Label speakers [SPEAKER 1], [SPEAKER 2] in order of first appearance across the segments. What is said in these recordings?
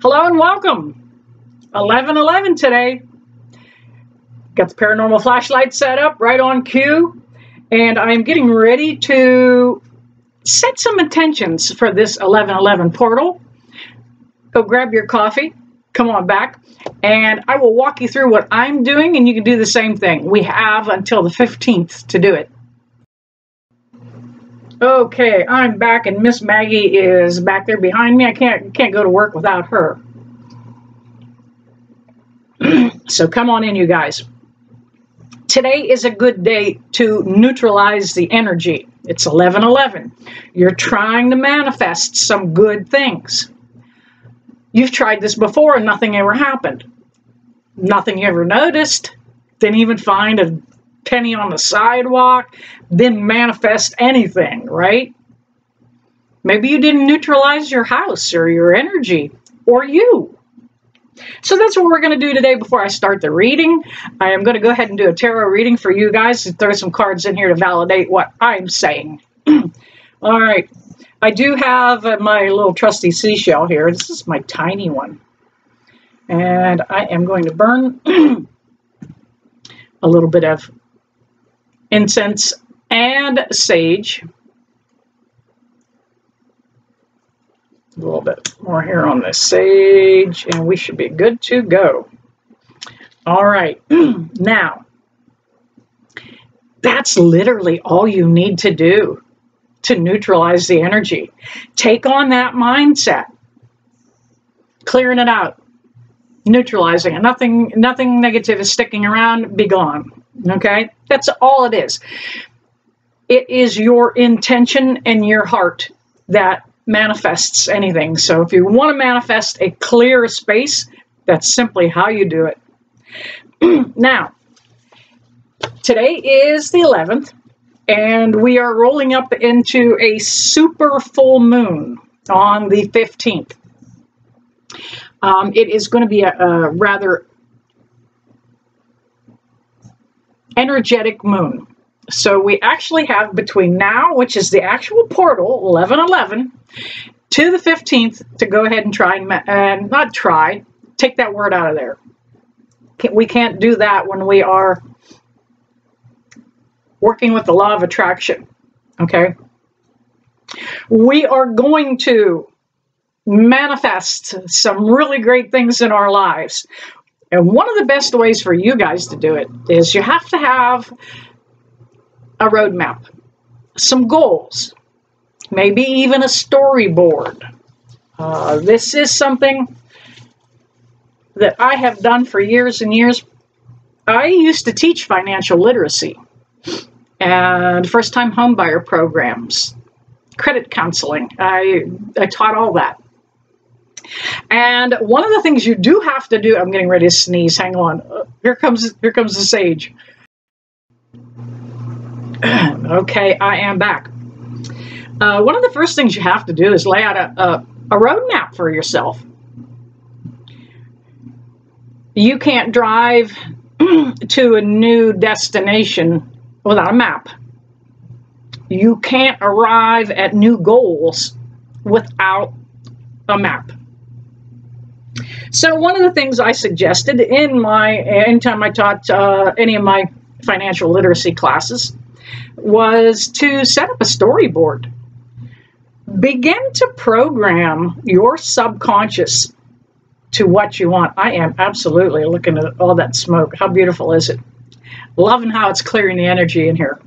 [SPEAKER 1] Hello and welcome. 11:11 today. Got the paranormal flashlight set up right on cue, and I'm getting ready to set some intentions for this 11:11 portal. Go grab your coffee, come on back, and I will walk you through what I'm doing, and you can do the same thing. We have until the 15th to do it. Okay, I'm back, and Miss Maggie is back there behind me. I can't go to work without her. So come on in, you guys. Today is a good day to neutralize the energy. It's 11:11. You're trying to manifest some good things. You've tried this before and nothing ever happened. Nothing you ever noticed. Didn't even find a penny on the sidewalk. Didn't manifest anything, right? Maybe you didn't neutralize your house or your energy or you. So that's what we're going to do today before I start the reading. I am going to go ahead and do a tarot reading for you guys and throw some cards in here to validate what I'm saying. All right. I do have my little trusty seashell here. This is my tiny one. And I am going to burn a little bit of incense and sage. A little bit more here on the sage, and we should be good to go. All right. Now, that's literally all you need to do to neutralize the energy. Take on that mindset. Clearing it out. Neutralizing it. Nothing negative is sticking around. Be gone. Okay? That's all it is. It is your intention and your heart that manifests anything. So if you want to manifest a clear space, that's simply how you do it. Now, today is the 11th, and we are rolling up into a super full moon on the 15th. It is going to be a rather energetic moon. So we actually have between now, which is the actual portal, 11:11, to the 15th to go ahead and try and not try, take that word out of there. We can't do that when we are working with the law of attraction, okay? We are going to manifest some really great things in our lives. And one of the best ways for you guys to do it is you have to have a roadmap, some goals, maybe even a storyboard. This is something that I have done for years and years. I used to teach financial literacy and first-time homebuyer programs, credit counseling. I taught all that. And one of the things you do have to do, I'm getting ready to sneeze, hang on. Here comes the sage. Okay, I am back. One of the first things you have to do is lay out a roadmap for yourself. You can't drive to a new destination without a map. You can't arrive at new goals without a map. So one of the things I suggested anytime I taught any of my financial literacy classes was to set up a storyboard. Begin to program your subconscious to what you want. I am absolutely looking at all that smoke. How beautiful is it? Loving how it's clearing the energy in here.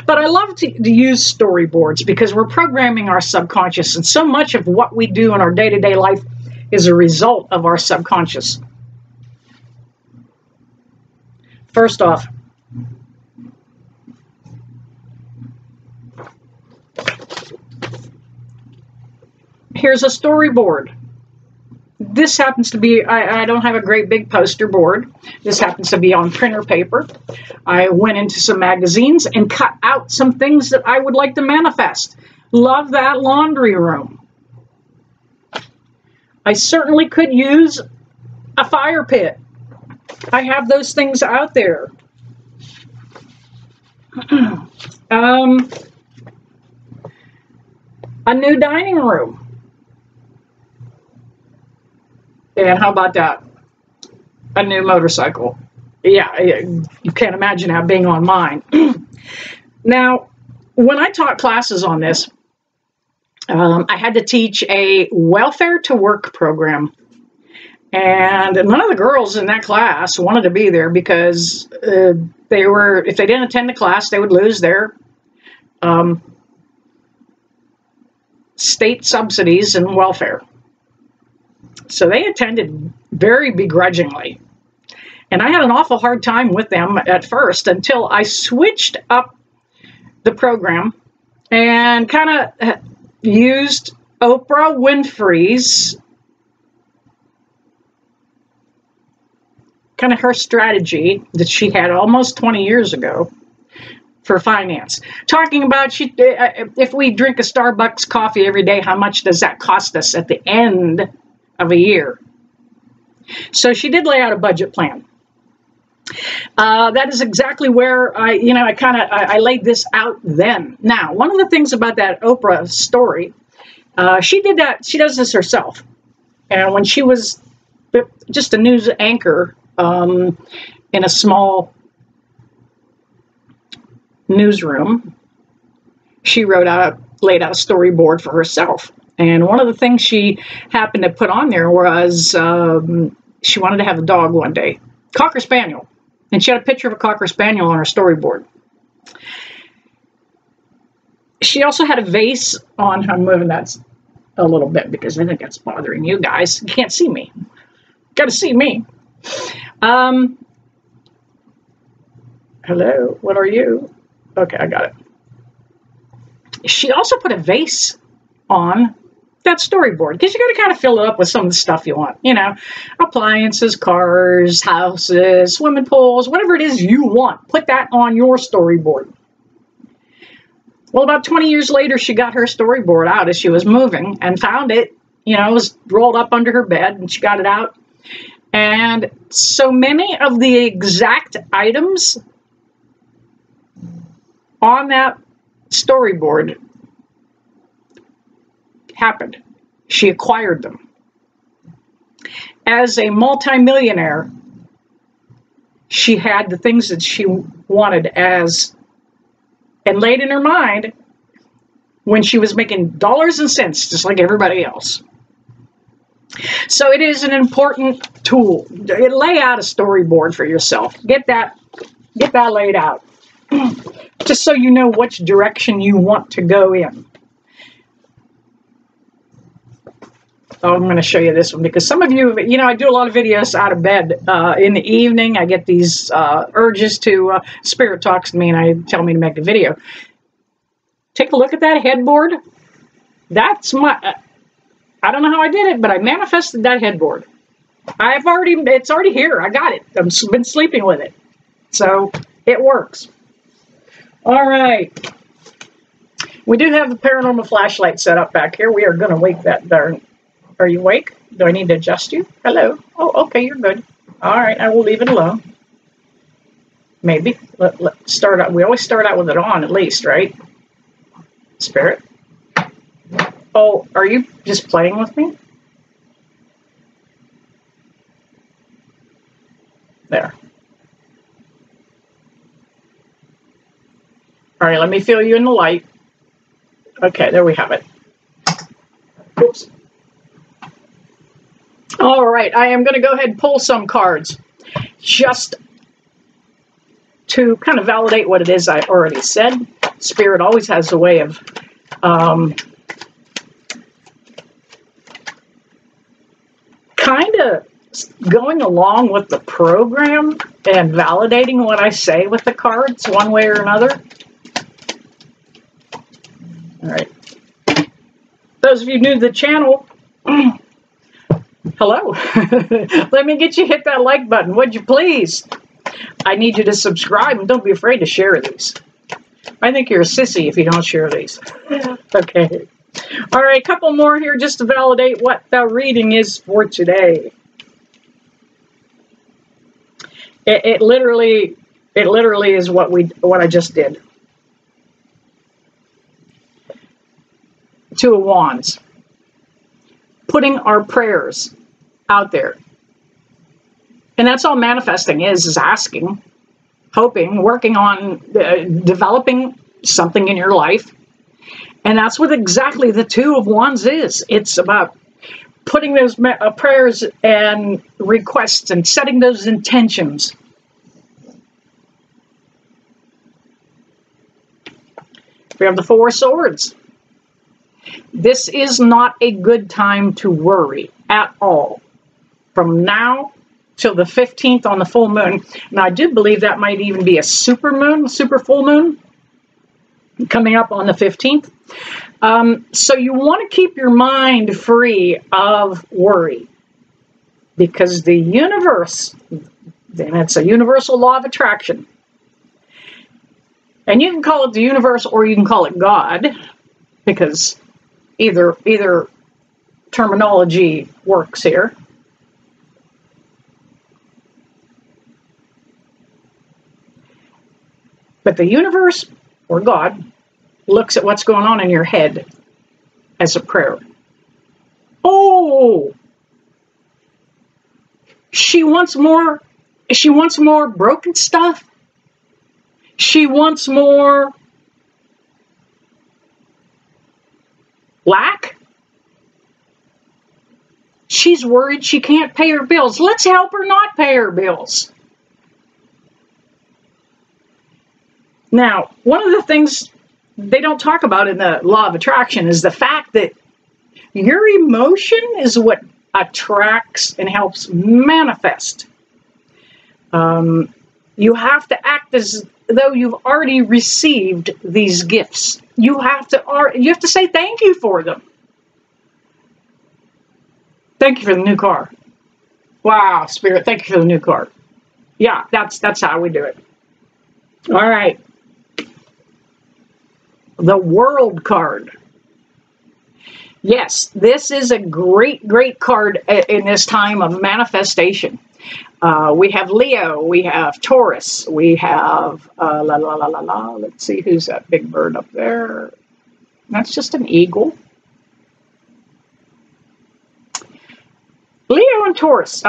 [SPEAKER 1] But I love to use storyboards because we're programming our subconscious, and so much of what we do in our day-to-day life is a result of our subconscious. First off, here's a storyboard. This happens to be, I don't have a great big poster board. This happens to be on printer paper. I went into some magazines and cut out some things that I would like to manifest. Love that laundry room. I certainly could use a fire pit. I have those things out there. A new dining room. And how about that? A new motorcycle. Yeah, you can't imagine that being on mine. Now, when I taught classes on this, I had to teach a welfare to work program. And none of the girls in that class wanted to be there because if they didn't attend the class, they would lose their state subsidies and welfare. So they attended very begrudgingly. And I had an awful hard time with them at first until I switched up the program and kind of used Oprah Winfrey's kind of her strategy that she had almost 20 years ago for finance. Talking about if we drink a Starbucks coffee every day, how much does that cost us at the end of a year? So she did lay out a budget plan. That is exactly where I laid this out then. Now, one of the things about that Oprah story, she does this herself. And when she was just a news anchor in a small newsroom, she laid out a storyboard for herself. And one of the things she happened to put on there was she wanted to have a dog one day, Cocker Spaniel. And she had a picture of a Cocker Spaniel on her storyboard. She also had a vase on. I'm moving that a little bit because I think that's bothering you guys. You can't see me. Got to see me. Hello, what are you? Okay, I got it. She also put a vase on that storyboard because you got to kind of fill it up with some of the stuff you want, appliances, cars, houses, swimming pools, whatever it is you want. Put that on your storyboard. Well, about 20 years later, she got her storyboard out as she was moving and found it. It was rolled up under her bed, and she got it out. And so many of the exact items on that storyboard happened. She acquired them. As a multimillionaire, she had the things that she wanted and laid in her mind when she was making dollars and cents, just like everybody else. So it is an important tool. Lay out a storyboard for yourself. Get that laid out. Just so you know which direction you want to go in. Oh, I'm going to show you this one because some of you, I do a lot of videos out of bed in the evening. I get these urges to, Spirit talks to me and tell me to make a video. Take a look at that headboard. That's I don't know how I did it, but I manifested that headboard. It's already here. I got it. I've been sleeping with it. So it works. All right. We do have the paranormal flashlight set up back here. We are going to wake that darn. Are you awake? Do I need to adjust you? Hello. Oh, okay, you're good. All right, I will leave it alone. Maybe. Let's start out. We always start out with it on, at least, right? Spirit. Oh, are you just playing with me? There. All right, let me feel you in the light. Okay, there we have it. Oops. All right, I am going to go ahead and pull some cards just to kind of validate what it is I already said. Spirit always has a way of kind of going along with the program and validating what I say with the cards one way or another. All right. Those of you new to the channel, hello. Let me get you hit that like button, would you please? I need you to subscribe and don't be afraid to share these. I think you're a sissy if you don't share these. Okay. All right, a couple more here just to validate what the reading is for today. It literally is what I just did. Two of Wands. Putting our prayers out there. And that's all manifesting is asking, hoping, working on developing something in your life. And that's what exactly the Two of Wands is. It's about putting those prayers and requests and setting those intentions. We have the Four of Swords. This is not a good time to worry at all. From now till the 15th on the full moon. Now, I do believe that might even be a super moon, super full moon, coming up on the 15th. So you want to keep your mind free of worry, because the universe, and it's a universal law of attraction, and you can call it the universe or you can call it God, because either terminology works here. But the universe or God looks at what's going on in your head as a prayer. Oh, she wants more. She wants more broken stuff. She wants more lack. She's worried she can't pay her bills. Let's help her not pay her bills. Now, one of the things they don't talk about in the law of attraction is the fact that your emotion is what attracts and helps manifest. You have to act as though you've already received these gifts. You have to say thank you for them. Thank you for the new car. Wow, Spirit, thank you for the new car. Yeah, that's how we do it. All right. The World card. Yes, this is a great, great card in this time of manifestation. We have Leo, we have Taurus, we have, let's see, who's that big bird up there? That's just an eagle. Leo and Taurus.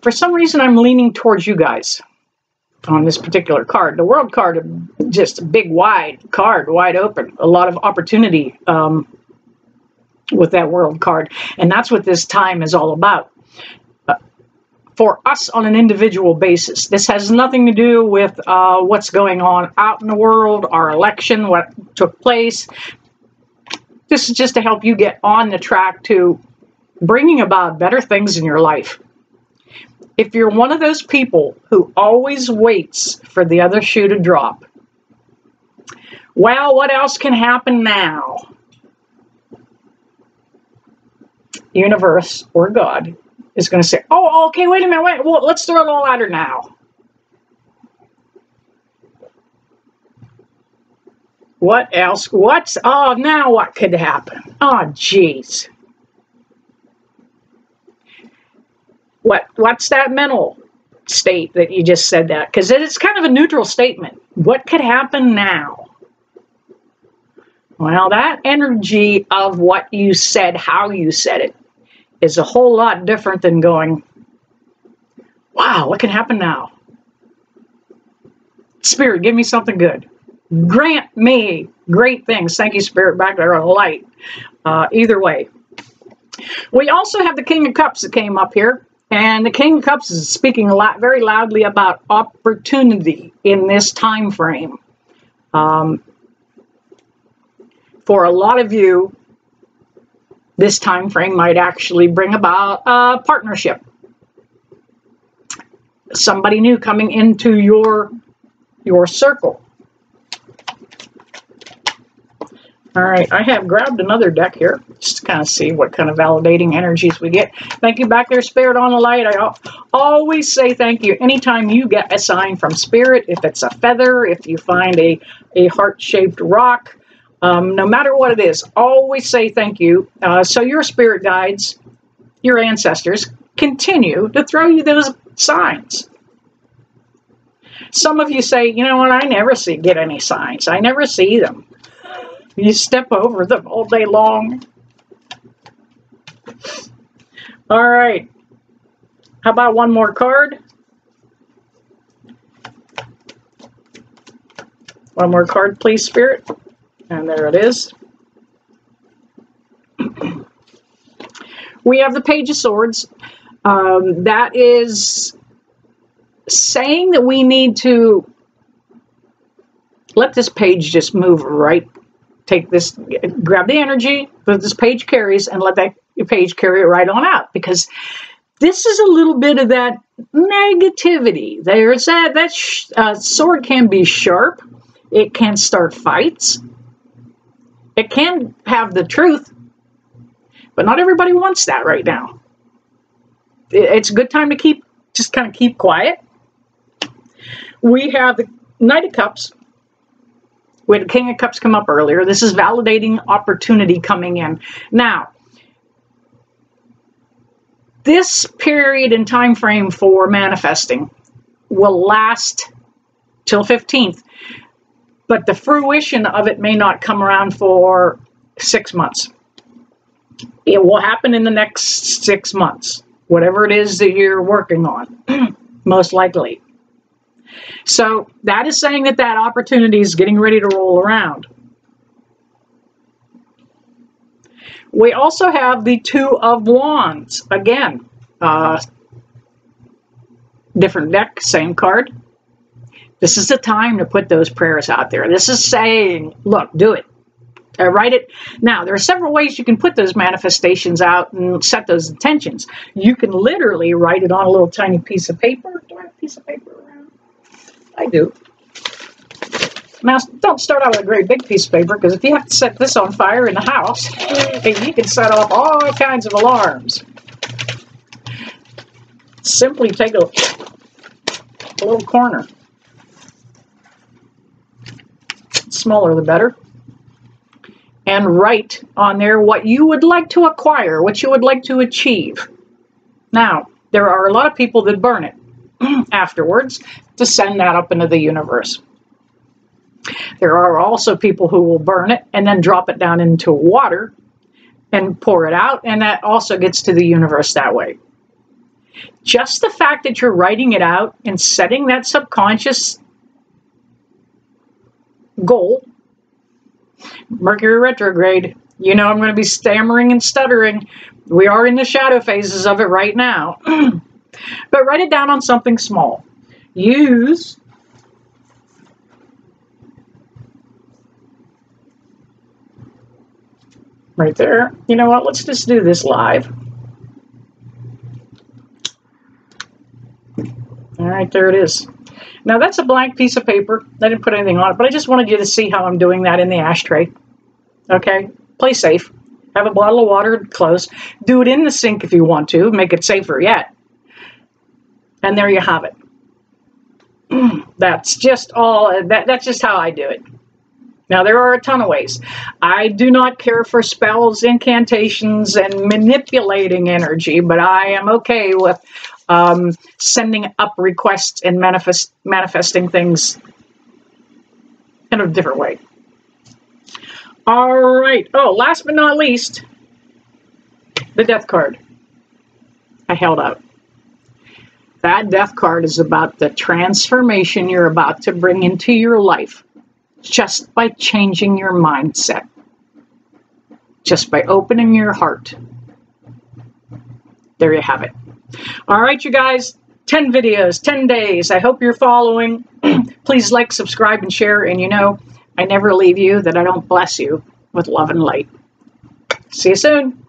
[SPEAKER 1] For some reason, I'm leaning towards you guys on this particular card. The World card, just a big, wide card, wide open. A lot of opportunity with that World card. And that's what this time is all about. For us on an individual basis. This has nothing to do with what's going on out in the world, our election, what took place. This is just to help you get on the track to bringing about better things in your life. If you're one of those people who always waits for the other shoe to drop, well, what else can happen now? Universe or God is going to say, oh, okay, wait a minute, wait, well, let's throw it all at her now. What else? Now what could happen? Oh, geez. What's that mental state that you just said that? Because it's kind of a neutral statement. What could happen now? Well, that energy of what you said, how you said it, is a whole lot different than going, wow, what can happen now? Spirit, give me something good. Grant me great things. Thank you, Spirit, back there on the light. Either way. We also have the King of Cups that came up here. And the King of Cups is speaking very loudly about opportunity in this time frame. For a lot of you, this time frame might actually bring about a partnership. Somebody new coming into your circle. All right, I have grabbed another deck here just to kind of see what kind of validating energies we get. Thank you back there, Spirit on the light. I always say thank you anytime you get a sign from Spirit, if it's a feather, if you find a heart-shaped rock, no matter what it is, always say thank you. So your spirit guides, your ancestors, continue to throw you those signs. Some of you say, you know what, I never get any signs. I never see them. You step over them all day long. All right. How about one more card? One more card, please, Spirit. And there it is. We have the Page of Swords. That is saying that we need to let this page just move right. Take this, grab the energy that this page carries and let that page carry it right on out. Because this is a little bit of that negativity. There's that sword can be sharp. It can start fights. It can have the truth. But not everybody wants that right now. It's a good time to just kind of keep quiet. We have the Knight of Cups. We had the King of Cups come up earlier. This is validating opportunity coming in. Now, this period and time frame for manifesting will last till 15th. But the fruition of it may not come around for 6 months. It will happen in the next 6 months, whatever it is that you're working on, most likely. So that is saying that that opportunity is getting ready to roll around. We also have the Two of Wands. Again, different deck, same card. This is the time to put those prayers out there. This is saying, look, do it. Write it. Now, there are several ways you can put those manifestations out and set those intentions. You can literally write it on a little tiny piece of paper. Do I have a piece of paper around? I do. Now, don't start out with a great big piece of paper, because if you have to set this on fire in the house, you can set off all kinds of alarms. Simply take a little corner. Smaller the better. And write on there what you would like to acquire, what you would like to achieve. Now, there are a lot of people that burn it afterwards to send that up into the universe. There are also people who will burn it and then drop it down into water and pour it out, and that also gets to the universe that way. Just the fact that you're writing it out and setting that subconscious goal. Mercury retrograde, you know I'm going to be stammering and stuttering. We are in the shadow phases of it right now. But write it down on something small. Use right there. You know what? Let's just do this live. All right, there it is. Now, that's a blank piece of paper. I didn't put anything on it, but I just wanted you to see how I'm doing that in the ashtray. Okay? Play safe. Have a bottle of water close. Do it in the sink if you want to. Make it safer yet. And there you have it. That's just all. That's just how I do it. Now, there are a ton of ways. I do not care for spells, incantations, and manipulating energy, but I am okay with sending up requests and manifesting things in a different way. All right. Oh, last but not least, the Death card. I held out. That Death card is about the transformation you're about to bring into your life just by changing your mindset, just by opening your heart. There you have it. All right, you guys, 10 videos, 10 days. I hope you're following. Please like, subscribe, and share. And you know, I never leave you that I don't bless you with love and light. See you soon.